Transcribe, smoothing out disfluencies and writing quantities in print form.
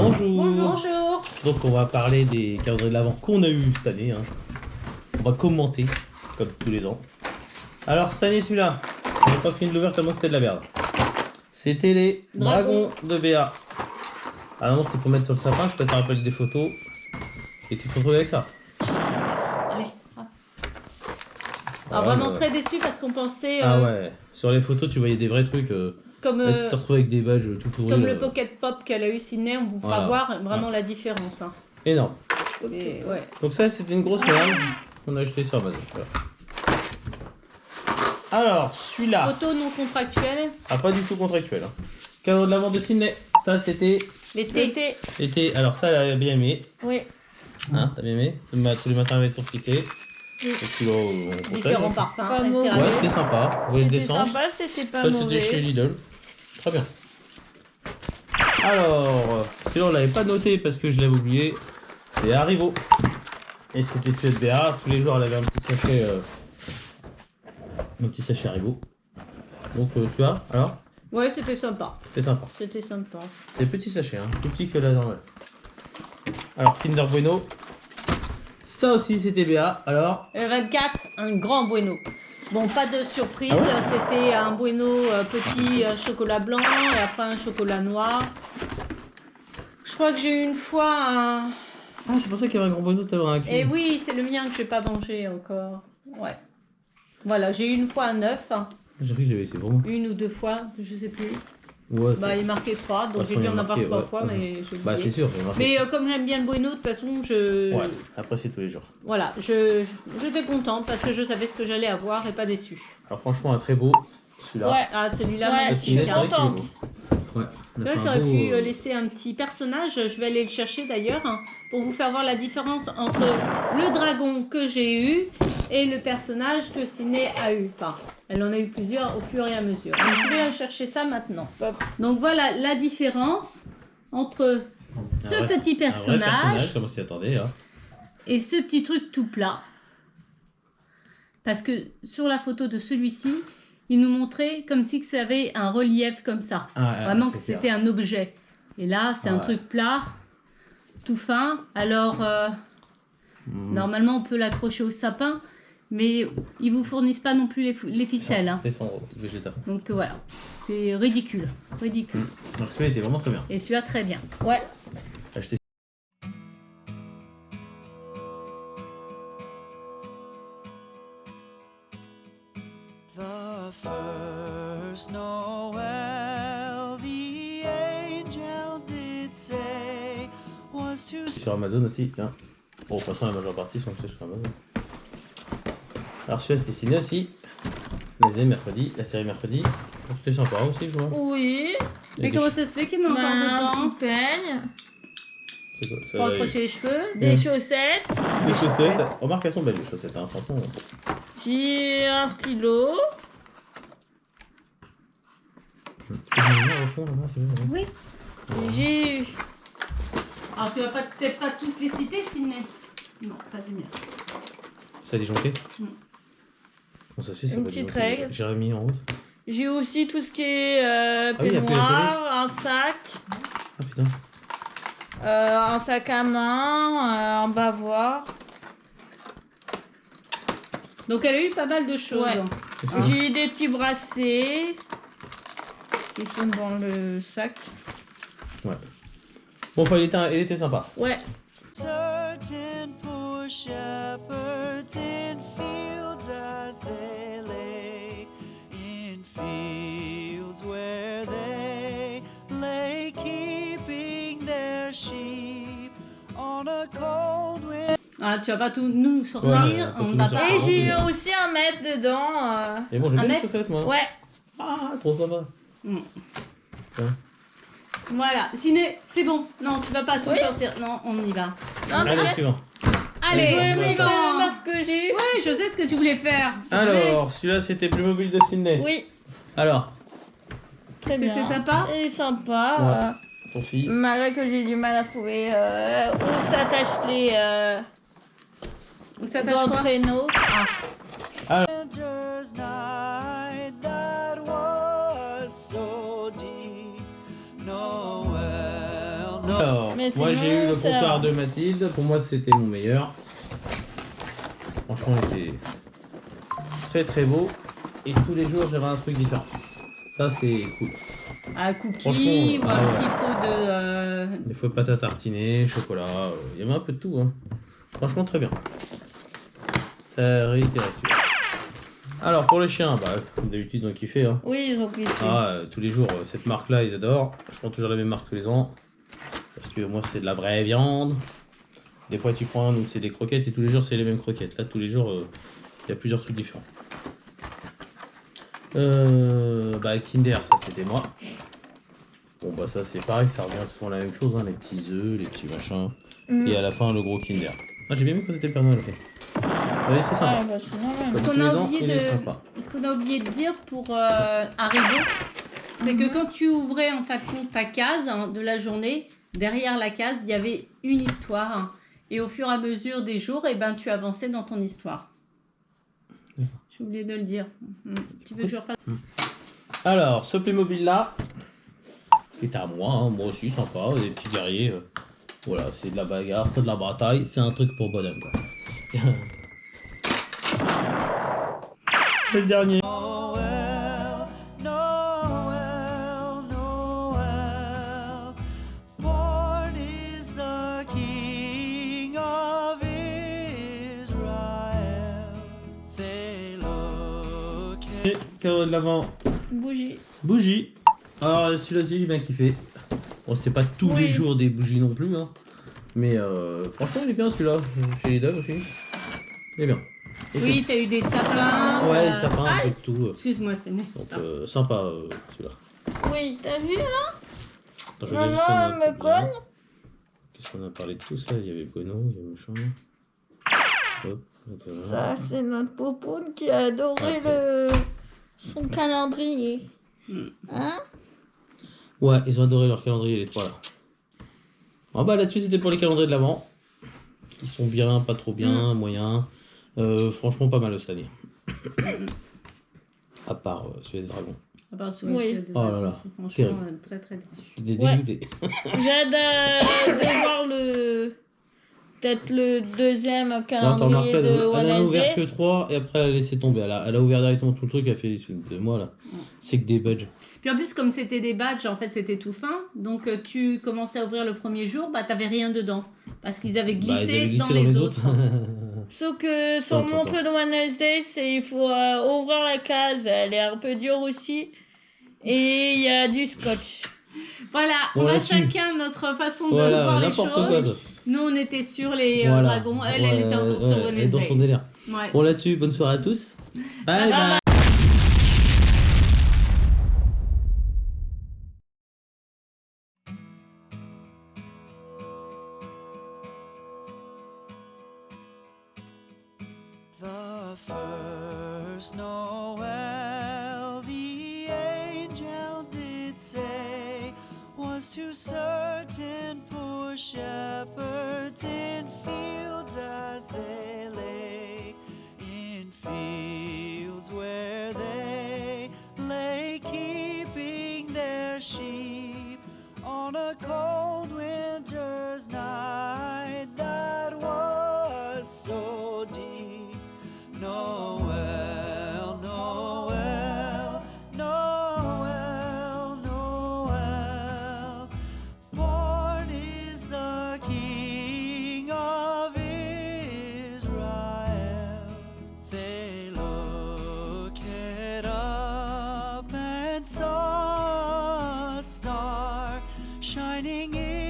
Bonjour. Bonjour. Donc on va parler des calendriers de l'Avent qu'on a eu cette année. On va commenter, comme tous les ans. Alors cette année celui-là, j'ai pas fini de l'ouvrir tellement c'était de la merde. C'était les dragons de Béa. Alors non, c'était pour mettre sur le sapin, je peux te rappeler des photos. Et tu te retrouves avec ça. Allez. Alors vraiment très déçu parce qu'on pensait... Ah ouais, sur les photos tu voyais des vrais trucs. Comme, là, tu te retrouves avec des badges tout pourris. Comme le Pocket Pop qu'elle a eu Sydney, on vous fera voir vraiment la différence. Hein. Énorme. Et, ouais. Donc ça c'était une grosse merde qu'on a acheté sur Amazon. Voilà. Alors celui-là. Photo non contractuelle. Ah pas du tout contractuel. Hein. Cadeau de l'Avent de Sydney. Ça c'était... L'été. L'été. Alors ça elle a bien aimé. Oui. Hein, t'as bien aimé? Tous les matins avec son petit thé. Oui. On Différents parfums. Ouais c'était sympa. Ouais, C'était sympa, c'était pas mauvais. C'était chez Lidl. Très bien. Alors, celui-là on l'avait pas noté parce que je l'avais oublié. C'est Haribo. Et c'était celui de Béa. Tous les jours elle avait un petit sachet Haribo. Donc tu vois, alors? Ouais, c'était sympa. C'était sympa. C'était sympa. C'est petit sachet, hein. Plus petit que la normal. Alors Kinder Bueno. Ça aussi c'était Béa. Alors? Le 24, un grand bueno. Bon, pas de surprise, Ah ouais, c'était un bueno petit chocolat blanc et après un chocolat noir. Je crois que j'ai eu une fois un... Ah, c'est pour ça qu'il y avait un grand Bueno, t'avais un cul. Et oui, c'est le mien que je n'ai pas mangé encore. Ouais. Voilà, j'ai eu une fois un œuf. J'ai cru que j'avais essayé vraiment. Une ou deux fois, je sais plus. Ouais. Bah, il marquait 3, donc Ouais, j'ai dû en avoir marqué, 3 ouais. fois, mais je Bah, c'est sûr, j'ai marqué. Mais comme j'aime bien le bueno, de toute façon, Ouais, après c'est tous les jours. Voilà, j'étais contente parce que je savais ce que j'allais avoir et pas déçue. Alors franchement, un très beau, celui-là. Ouais, ah, celui-là, Ouais, je suis contente. Ouais. C'est vrai que tu aurais pu laisser un petit personnage, je vais aller le chercher d'ailleurs, hein, pour vous faire voir la différence entre le dragon que j'ai eu et le personnage que Sydney a eu. Enfin, elle en a eu plusieurs au fur et à mesure. Donc je vais aller chercher ça maintenant. Donc voilà la différence entre ce petit personnage comme on s'y attendait. Hein. et ce petit truc tout plat. Parce que sur la photo de celui-ci, il nous montrait comme si ça avait un relief comme ça. Vraiment que c'était un objet. Et là, c'est un truc plat, tout fin. Alors, normalement, on peut l'accrocher au sapin, mais ils vous fournissent pas non plus les ficelles. Hein. Donc voilà, c'est ridicule. Ridicule. Donc celui-là était vraiment très bien. Et celui-là, très bien. Ouais. Acheter. The first Noel, the angel did say was to... Sur Amazon aussi, tiens. Bon, de toute façon, la majeure partie sont achetés sur Amazon. Alors celui-là, c'était Sydney aussi. La série mercredi. C'était sympa aussi, je vois. Oui. Mais comment ça se fait qu'il y en a encore Un dedans petit peigne, C'est quoi ça? pour accrocher les cheveux? des chaussettes, Des chaussettes. Remarque, elles sont belles les chaussettes, hein, franchement. puis un stylo. Tu peux venir au fond, là-bas, c'est vrai, Oui. J'ai eu Alors tu vas peut-être pas tous les citer, Sydney? Non, pas du mien. Ça a disjoncté? Bon, ça se fait, ça Une va petite disjoncter. règle. J'ai remis en route. J'ai aussi tout ce qui est oui, peignoir, un sac, Ah putain. un sac à main, un bavoir. Donc elle a eu pas mal de choses. Ouais. Qu'est-ce que c'est? J'ai eu des petits bracelets qui sont dans le sac. Ouais. Bon, enfin, il était sympa. Ouais. Certain poor shepherds in fields as they lay, in fields where they lay keeping their sheep on a cold winter. Ah, tu vas pas tout nous sortir. Ouais, on tout va nous pas. sortir. Et j'ai eu aussi un mètre dedans. Et bon, j'ai un bien les mètre. chaussettes, moi. Ouais. Ah, trop sympa. Voilà, Sydney, c'est bon. Non, tu vas pas tout Oui. sortir. Non, on y va. Non, mais Allez, suivant. Allez, Allez, c'est le suivant. mètre que j'ai eu. Oui, je sais ce que tu voulais faire. Alors, celui-là, c'était plus mobile de Sydney. Oui. Alors, Très C'était bien. sympa. Et sympa. ton fille. Malgré que j'ai du mal à trouver où s'attachent les Où ça tâche quoi? traîneaux. Winter's night that was so deep. Noel, Alors, Mais moi sinon, j'ai eu le ça comptoir va. de Mathilde. Pour moi, c'était mon meilleur. Franchement, il était très très beau. Et tous les jours, j'avais un truc différent. Ça, c'est cool. Un cookie Franchement, ou ah un ouais. petit pot de... Des fois, pâte à tartiner, chocolat. Il y avait un peu de tout. Hein. Franchement, très bien. Ça réitère celui-là. Alors, pour les chiens, bah, comme d'habitude, ils ont kiffé. Hein. Oui, ils ont kiffé. Tous les jours, cette marque-là, ils adorent. Je prends toujours la même marque tous les ans. Parce que moi, c'est de la vraie viande. Des fois, tu prends un où c'est des croquettes et tous les jours, c'est les mêmes croquettes. Là, tous les jours, il y a plusieurs trucs différents. Kinder, ça, c'était moi. Bon, bah, ça, c'est pareil, ça revient souvent la même chose. Hein, les petits œufs, les petits machins. Et à la fin, le gros Kinder. Ah, j'ai bien aimé quand c'était le Père Noël, ok. Ça été sympa. Ah, bah, c'est normal. Comme qu'on tous les a ans, oublié il de- est sympa. Ce qu'on a oublié de dire pour Haribo, c'est que quand tu ouvrais en fin de compte ta case de la journée, derrière la case, il y avait une histoire. Et au fur et à mesure des jours, eh ben, tu avançais dans ton histoire. J'ai oublié de le dire. Tu veux que je refasse? Alors, ce Playmobil-là, qui est à moi, hein, moi aussi, sympa, des petits guerriers. Voilà, c'est de la bagarre, c'est de la bataille, c'est un truc pour bonhomme, quoi. Le dernier. Noel, Noel, Noel. Born is the King of Israel. They look Cadeau de l'avant, Bougie. bougie. Alors, celui-là aussi, j'ai bien kiffé. Bon, c'était pas tous les Oui. jours des bougies non plus, hein. Mais franchement, il est bien celui-là. Chez les Dogs aussi. Il est bien. Oui, t'as eu des sapins. Ouais, ça fait un Aïe, peu de tout. excuse-moi, c'est né. Donc, sympa celui-là. Oui, t'as vu là? Attends, je regarde juste Maman, un elle autre me bien. cogne. Qu'est-ce qu'on a parlé de tout ça? Il y avait Bono, il y avait machin. Hop, donc, voilà. Ça, c'est notre poupoune qui a adoré son calendrier. Hein? Ouais, ils ont adoré leur calendrier, les trois là. Ah bah là-dessus, c'était pour les calendriers de l'avant. Ils sont bien, pas trop bien, moyen. Franchement, pas mal cette année. À part celui des dragons. À part ceux Oui. de Oh là là, c'est franchement terrible. très très déçu. J'étais Ouais. dégoûté. J'ai hâte de voir peut-être le deuxième Non, t'as calendrier remarqué, de elle en a ouvert que Wednesday. 3 et après elle a laissé tomber. Elle a ouvert directement tout le truc, elle a fait de moi là. C'est que des badges. Puis en plus, comme c'était des badges, en fait, c'était tout fin. Donc, tu commençais à ouvrir le premier jour, bah, t'avais rien dedans. Parce qu'ils avaient Bah, glissé, ils avaient glissé dans les autres. Sauf que son Attends, montre de Wednesday, c'est il faut ouvrir la case. Elle est un peu dure aussi. Et il y a du scotch. Voilà, Bon, on a là-dessus. chacun notre façon de Voilà, voir les n'importe quoi, toi. choses. Nous, on était sur les Voilà. dragons. Elle était encore sur elle est dans son Wednesday. délire. Ouais. Bon là-dessus, bonne soirée à tous. Bye bye. the first Noel. The angel did say was to certain poor shepherds in fields as they lay, in fields where they lay keeping their sheep on a cold winter's night that was so deep. Noel, Noel, Noel, Noel. Born is the King of Israel. They looked up and saw a star shining in